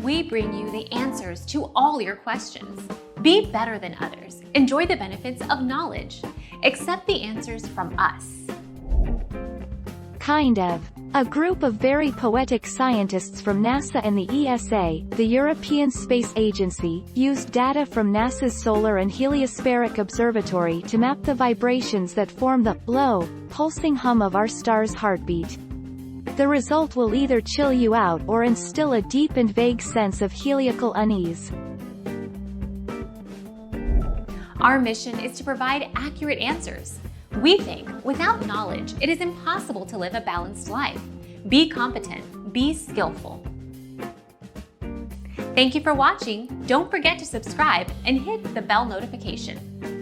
We bring you the answers to all your questions. Be better than others. Enjoy the benefits of knowledge. Accept the answers from us. Kind of. A group of very poetic scientists from NASA and the ESA, the European Space Agency, used data from NASA's Solar and Heliospheric Observatory to map the vibrations that form the low, pulsing hum of our star's heartbeat. The result will either chill you out or instill a deep and vague sense of heliacal unease. Our mission is to provide accurate answers. We think, without knowledge, it is impossible to live a balanced life. Be competent, be skillful. Thank you for watching. Don't forget to subscribe and hit the bell notification.